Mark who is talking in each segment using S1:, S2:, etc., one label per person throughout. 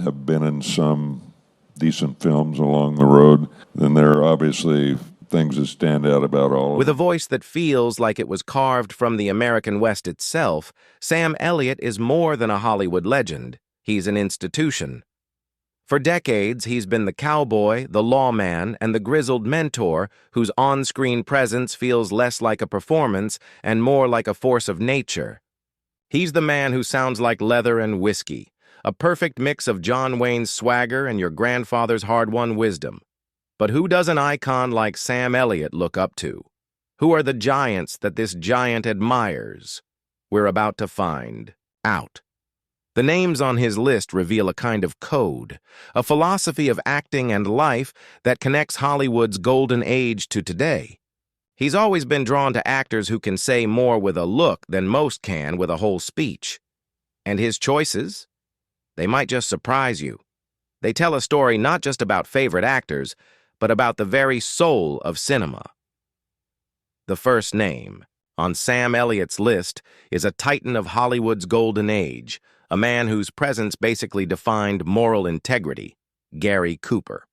S1: have been in some decent films along the road, then there are obviously things that stand out about all of
S2: With a
S1: them.
S2: voice that feels like it was carved from the American West itself, Sam Elliott is more than a Hollywood legend. He's an institution. For decades, he's been the cowboy, the lawman, and the grizzled mentor whose on-screen presence feels less like a performance and more like a force of nature. He's the man who sounds like leather and whiskey, a perfect mix of John Wayne's swagger and your grandfather's hard-won wisdom. But who does an icon like Sam Elliott look up to? Who are the giants that this giant admires? We're about to find out. The names on his list reveal a kind of code, a philosophy of acting and life that connects Hollywood's golden age to today. He's always been drawn to actors who can say more with a look than most can with a whole speech. And his choices? They might just surprise you. They tell a story not just about favorite actors, but about the very soul of cinema. The first name on Sam Elliott's list is a titan of Hollywood's golden age, a man whose presence basically defined moral integrity, Gary Cooper.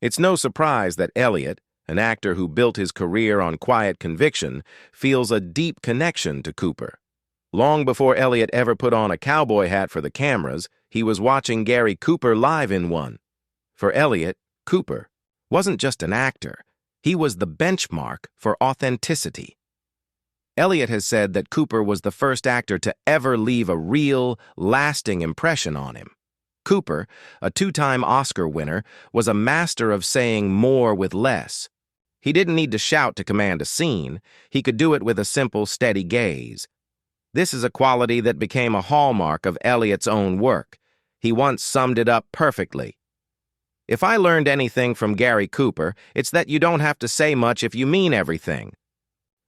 S2: It's no surprise that Elliott, an actor who built his career on quiet conviction, feels a deep connection to Cooper. Long before Elliott ever put on a cowboy hat for the cameras, he was watching Gary Cooper live in one. For Elliott, Cooper wasn't just an actor, he was the benchmark for authenticity. Elliott has said that Cooper was the first actor to ever leave a real, lasting impression on him. Cooper, a two-time Oscar winner, was a master of saying more with less. He didn't need to shout to command a scene. He could do it with a simple, steady gaze. This is a quality that became a hallmark of Elliott's own work. He once summed it up perfectly. If I learned anything from Gary Cooper, it's that you don't have to say much if you mean everything.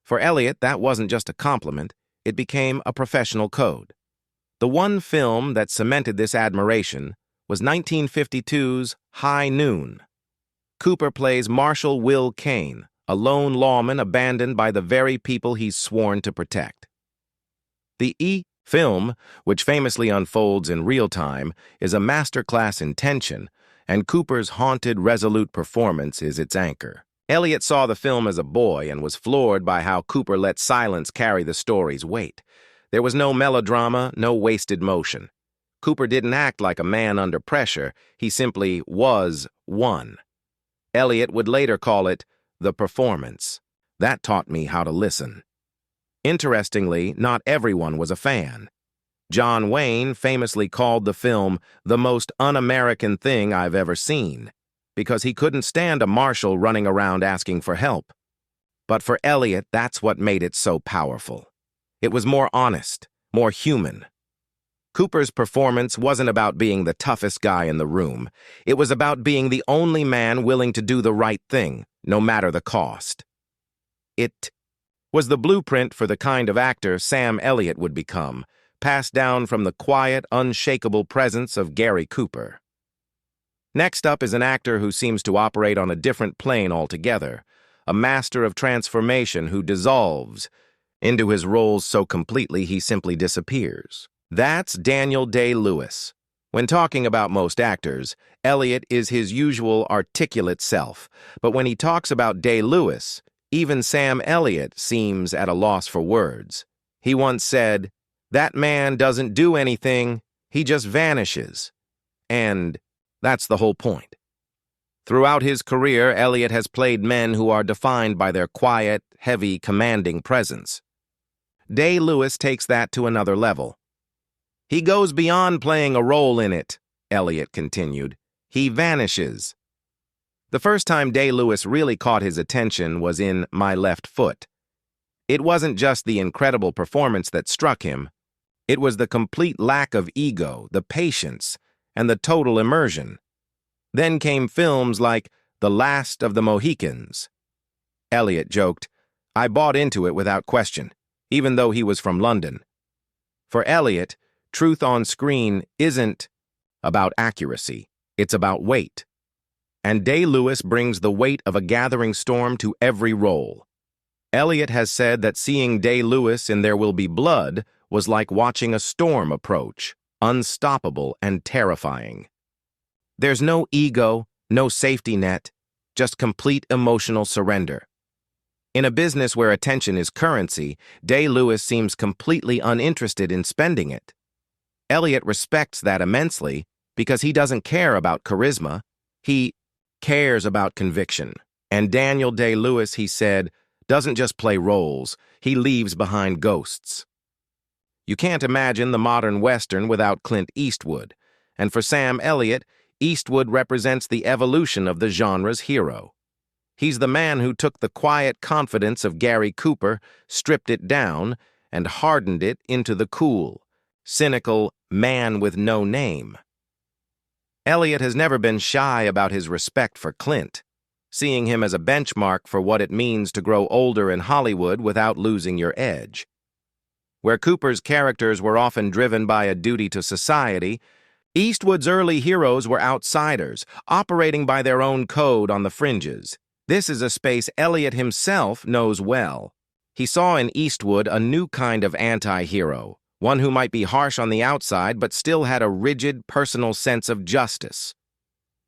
S2: For Elliott, that wasn't just a compliment, it became a professional code. The one film that cemented this admiration was 1952's High Noon. Cooper plays Marshal Will Kane, a lone lawman abandoned by the very people he's sworn to protect. The film, which famously unfolds in real time, is a masterclass in tension, and Cooper's haunted, resolute performance is its anchor. Elliott saw the film as a boy and was floored by how Cooper let silence carry the story's weight. There was no melodrama, no wasted motion. Cooper didn't act like a man under pressure, he simply was one. Elliott would later call it the performance. That taught me how to listen. Interestingly, not everyone was a fan. John Wayne famously called the film the most un-American thing I've ever seen, because he couldn't stand a marshal running around asking for help. But for Elliott, that's what made it so powerful. It was more honest, more human. Cooper's performance wasn't about being the toughest guy in the room. It was about being the only man willing to do the right thing, no matter the cost. It was the blueprint for the kind of actor Sam Elliott would become, passed down from the quiet, unshakable presence of Gary Cooper. Next up is an actor who seems to operate on a different plane altogether, a master of transformation who dissolves into his roles so completely he simply disappears. That's Daniel Day-Lewis. When talking about most actors, Elliott is his usual articulate self, but when he talks about Day-Lewis, even Sam Elliott seems at a loss for words. He once said, "That man doesn't do anything, he just vanishes." And that's the whole point. Throughout his career, Elliott has played men who are defined by their quiet, heavy, commanding presence. Day-Lewis takes that to another level. He goes beyond playing a role in it, Elliott continued. He vanishes. The first time Day-Lewis really caught his attention was in My Left Foot. It wasn't just the incredible performance that struck him. It was the complete lack of ego, the patience, and the total immersion. Then came films like The Last of the Mohicans. Elliott joked, "I bought into it without question, even though he was from London." For Elliott, truth on screen isn't about accuracy, it's about weight. And Day-Lewis brings the weight of a gathering storm to every role. Elliott has said that seeing Day-Lewis in There Will Be Blood was like watching a storm approach. unstoppable and terrifying. There's no ego, no safety net, just complete emotional surrender. In a business where attention is currency, Day-Lewis seems completely uninterested in spending it. Elliott respects that immensely because he doesn't care about charisma, he cares about conviction. And Daniel Day-Lewis, he said, doesn't just play roles, he leaves behind ghosts. You can't imagine the modern Western without Clint Eastwood, and for Sam Elliott, Eastwood represents the evolution of the genre's hero. He's the man who took the quiet confidence of Gary Cooper, stripped it down, and hardened it into the cool, cynical man with no name. Elliott has never been shy about his respect for Clint, seeing him as a benchmark for what it means to grow older in Hollywood without losing your edge. Where Cooper's characters were often driven by a duty to society, Eastwood's early heroes were outsiders, operating by their own code on the fringes. This is a space Elliott himself knows well. He saw in Eastwood a new kind of anti-hero, one who might be harsh on the outside but still had a rigid, personal sense of justice.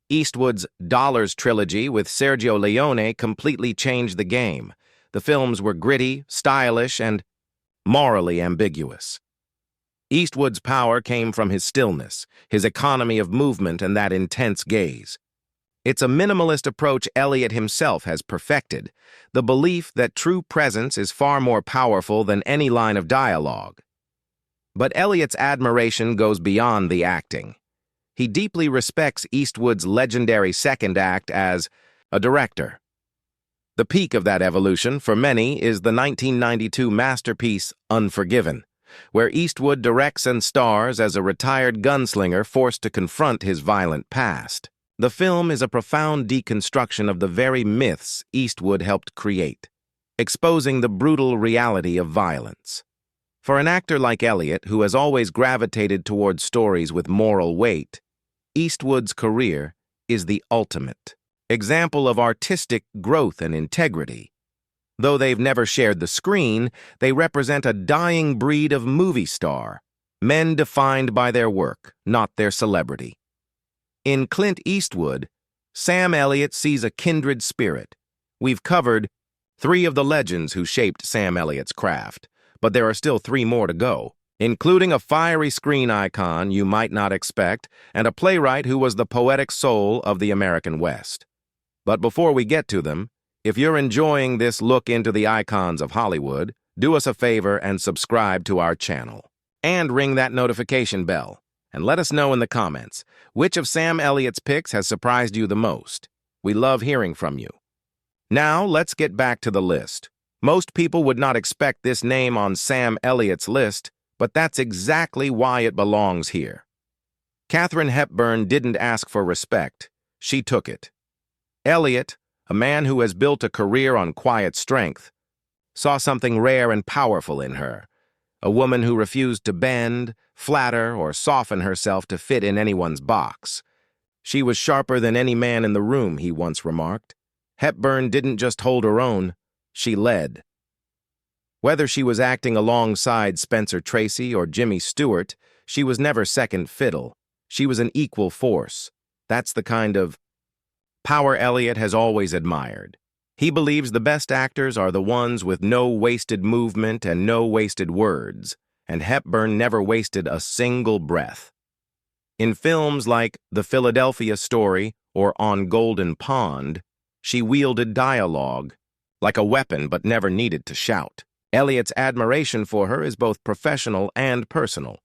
S2: Eastwood's Dollars trilogy with Sergio Leone completely changed the game. The films were gritty, stylish, and morally ambiguous. Eastwood's power came from his stillness, his economy of movement, and that intense gaze. It's a minimalist approach Elliott himself has perfected, the belief that true presence is far more powerful than any line of dialogue. But Elliott's admiration goes beyond the acting. He deeply respects Eastwood's legendary second act as a director. The peak of that evolution, for many, is the 1992 masterpiece Unforgiven, where Eastwood directs and stars as a retired gunslinger forced to confront his violent past. The film is a profound deconstruction of the very myths Eastwood helped create, exposing the brutal reality of violence. For an actor like Elliott, who has always gravitated toward stories with moral weight, Eastwood's career is the ultimate example of artistic growth and integrity. Though they've never shared the screen, they represent a dying breed of movie star, men defined by their work, not their celebrity. In Clint Eastwood, Sam Elliott sees a kindred spirit. We've covered 3 of the legends who shaped Sam Elliott's craft, but there are still 3 more to go, including a fiery screen icon you might not expect and a playwright who was the poetic soul of the American West. But before we get to them, if you're enjoying this look into the icons of Hollywood, do us a favor and subscribe to our channel. And ring that notification bell. And let us know in the comments, which of Sam Elliott's picks has surprised you the most? We love hearing from you. Now, let's get back to the list. Most people would not expect this name on Sam Elliott's list, but that's exactly why it belongs here. Katharine Hepburn didn't ask for respect. She took it. Elliott, a man who has built a career on quiet strength, saw something rare and powerful in her, a woman who refused to bend, flatter, or soften herself to fit in anyone's box. She was sharper than any man in the room, he once remarked. Hepburn didn't just hold her own, she led. Whether she was acting alongside Spencer Tracy or Jimmy Stewart, she was never second fiddle. She was an equal force. That's the kind of power Elliott has always admired. He believes the best actors are the ones with no wasted movement and no wasted words, and Hepburn never wasted a single breath. In films like The Philadelphia Story or On Golden Pond, she wielded dialogue like a weapon but never needed to shout. Elliott's admiration for her is both professional and personal.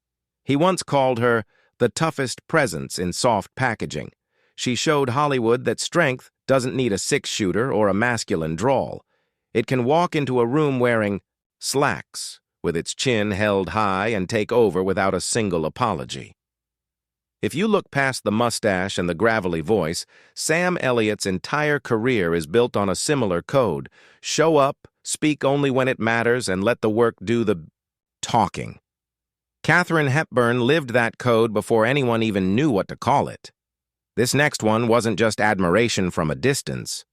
S2: He once called her the toughest presence in soft packaging. She showed Hollywood that strength doesn't need a 6-shooter or a masculine drawl. It can walk into a room wearing slacks, with its chin held high, and take over without a single apology. If you look past the mustache and the gravelly voice, Sam Elliott's entire career is built on a similar code. Show up, speak only when it matters, and let the work do the talking. Katharine Hepburn lived that code before anyone even knew what to call it. This next one wasn't just admiration from a distance.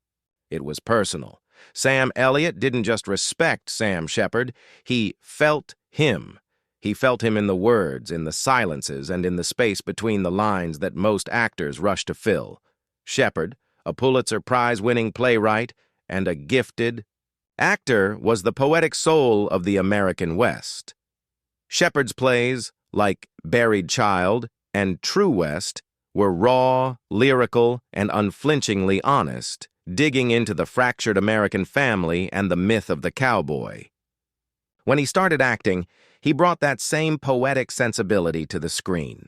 S2: It was personal. Sam Elliott didn't just respect Sam Shepard, he felt him. He felt him in the words, in the silences, and in the space between the lines that most actors rush to fill. Shepard, a Pulitzer Prize-winning playwright and a gifted actor, was the poetic soul of the American West. Shepard's plays, like Buried Child and True West, were raw, lyrical, and unflinchingly honest, digging into the fractured American family and the myth of the cowboy. When he started acting, he brought that same poetic sensibility to the screen.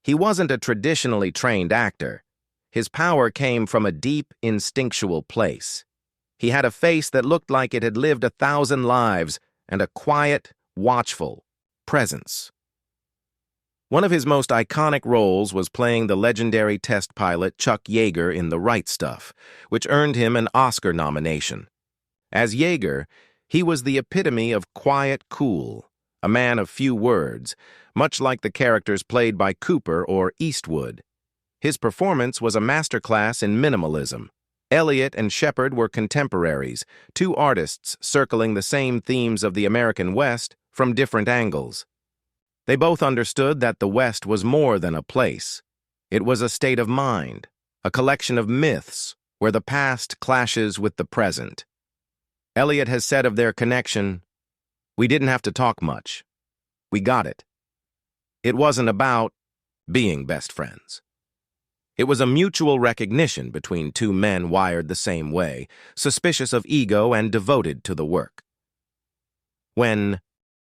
S2: He wasn't a traditionally trained actor. His power came from a deep, instinctual place. He had a face that looked like it had lived 1,000 lives and a quiet, watchful presence. One of his most iconic roles was playing the legendary test pilot Chuck Yeager in The Right Stuff, which earned him an Oscar nomination. As Yeager, he was the epitome of quiet cool, a man of few words, much like the characters played by Cooper or Eastwood. His performance was a masterclass in minimalism. Elliott and Shepard were contemporaries, two artists circling the same themes of the American West from different angles. They both understood that the West was more than a place. It was a state of mind, a collection of myths where the past clashes with the present. Elliott has said of their connection, "We didn't have to talk much. We got it." It wasn't about being best friends. It was a mutual recognition between two men wired the same way, suspicious of ego and devoted to the work. When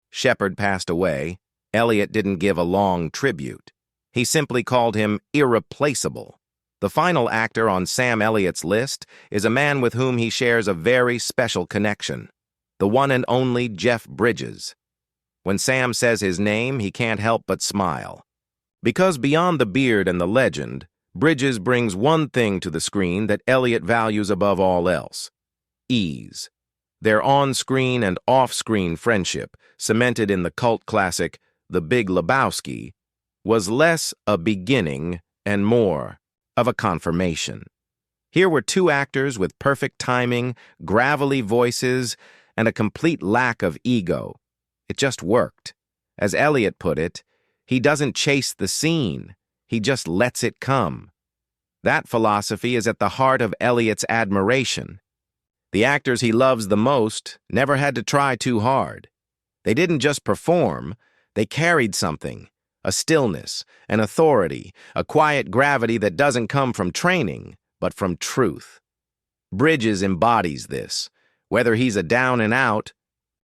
S2: Shepard passed away, Elliott didn't give a long tribute. He simply called him irreplaceable. The final actor on Sam Elliott's list is a man with whom he shares a very special connection, the one and only Jeff Bridges. When Sam says his name, he can't help but smile. Because beyond the beard and the legend, Bridges brings one thing to the screen that Elliott values above all else: ease. Their on-screen and off-screen friendship, cemented in the cult classic The Big Lebowski, was less a beginning and more of a confirmation. Here were two actors with perfect timing, gravelly voices, and a complete lack of ego. It just worked. As Elliott put it, he doesn't chase the scene, he just lets it come. That philosophy is at the heart of Elliott's admiration. The actors he loves the most never had to try too hard. They didn't just perform, they carried something, a stillness, an authority, a quiet gravity that doesn't come from training, but from truth. Bridges embodies this. Whether he's a down-and-out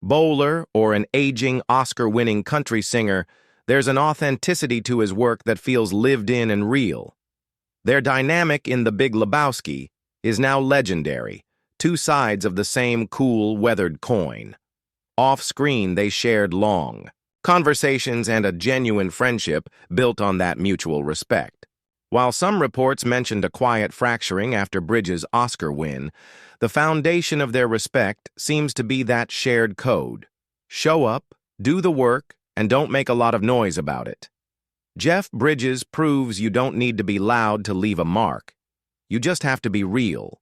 S2: bowler or an aging Oscar-winning country singer, there's an authenticity to his work that feels lived in and real. Their dynamic in The Big Lebowski is now legendary, two sides of the same cool, weathered coin. Off-screen, they shared long conversations and a genuine friendship built on that mutual respect. While some reports mentioned a quiet fracturing after Bridges' Oscar win, the foundation of their respect seems to be that shared code. Show up, do the work, and don't make a lot of noise about it. Jeff Bridges proves you don't need to be loud to leave a mark. You just have to be real.